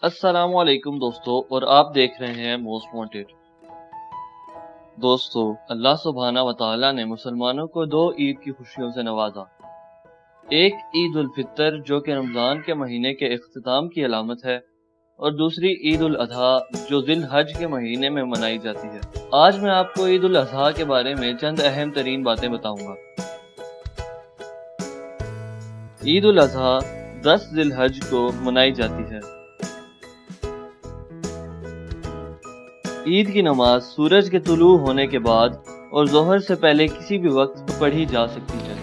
अस्सलाम वालेकुम दोस्तों, और आप देख रहे हैं मोस्ट वांटेड। दोस्तों, अल्लाह सुब्हाना व तआला ने मुसलमानों को दो ईद की खुशियों से नवाजा। एक ईद उल फितर जो कि रमज़ान के महीने के इख्तिताम की अलामत है, और दूसरी ईद उल अजहा जो जिल हज के महीने में मनाई जाती है। आज मैं आपको ईद उल अजहा के बारे में चंद अहम तरीन बातें बताऊंगा। ईद उल अजहा 10 जिल हज को मनाई जाती है। ईद की नमाज सूरज के तुलू होने के बाद और ज़ोहर से पहले किसी भी वक्त पढ़ी जा सकती है।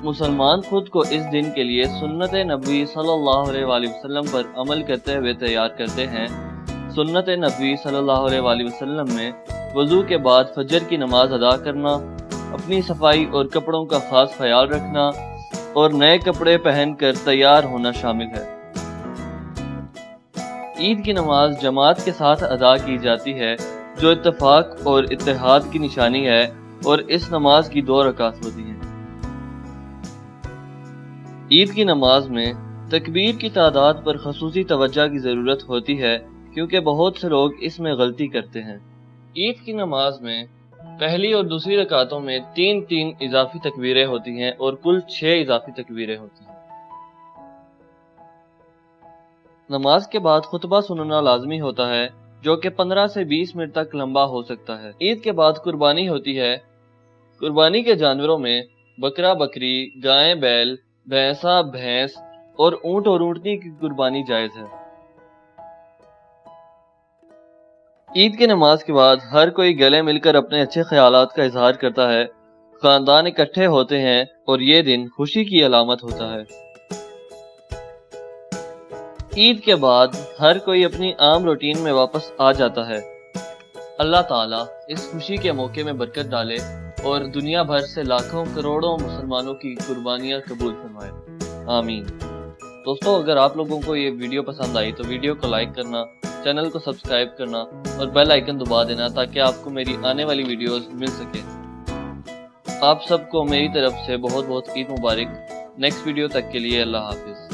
मुसलमान खुद को इस दिन के लिए सुन्नत नबी सल्लल्लाहु अलैहि वसल्लम पर अमल करते हुए तैयार करते हैं। सुन्नत नबी सल्लल्लाहु अलैहि वसल्लम में वज़ू के बाद फजर की नमाज अदा करना, अपनी सफाई और कपड़ों का खास ख्याल रखना और नए कपड़े पहनकर तैयार होना शामिल है। ईद की नमाज जमात के साथ अदा की जाती है, जो इत्तेफाक और इत्तेहाद की निशानी है, और इस नमाज की 2 रकात होती हैं। ईद की नमाज में तकबीर की तादाद पर खसूसी तवज्जो की ज़रूरत होती है, क्योंकि बहुत से लोग इसमें गलती करते हैं। ईद की नमाज में पहली और दूसरी रकातों में 3-3 इजाफी तकबीरें होती हैं और कुल 6 इजाफी तकबीरें होती हैं। नमाज के बाद खुतबा सुनना लाजमी होता है, जो कि 15 से 20 मिनट तक लंबा हो सकता है। ईद के बाद कुर्बानी होती है। कुर्बानी के जानवरों में बकरा, बकरी, गाय, बैल, भैंसा, भैंस और ऊंट और ऊंटनी की कुर्बानी जायज है। ईद की नमाज के बाद हर कोई गले मिलकर अपने अच्छे ख्यालात का इजहार करता है। खानदान इकट्ठे होते हैं और ये दिन खुशी की अलामत होता है। ईद के बाद हर कोई अपनी आम रूटीन में वापस आ जाता है। अल्लाह ताला इस खुशी के मौके में बरकत डाले और दुनिया भर से लाखों करोड़ों मुसलमानों की कुर्बानियां कबूल फरमाए। आमीन। दोस्तों, अगर आप लोगों को ये वीडियो पसंद आई तो वीडियो को लाइक करना, चैनल को सब्सक्राइब करना और बेल आइकन दबा देना, ताकि आपको मेरी आने वाली वीडियोस मिल सके। आप सबको मेरी तरफ से बहुत बहुत ईद मुबारक। नेक्स्ट वीडियो तक के लिए अल्लाह हाफिज।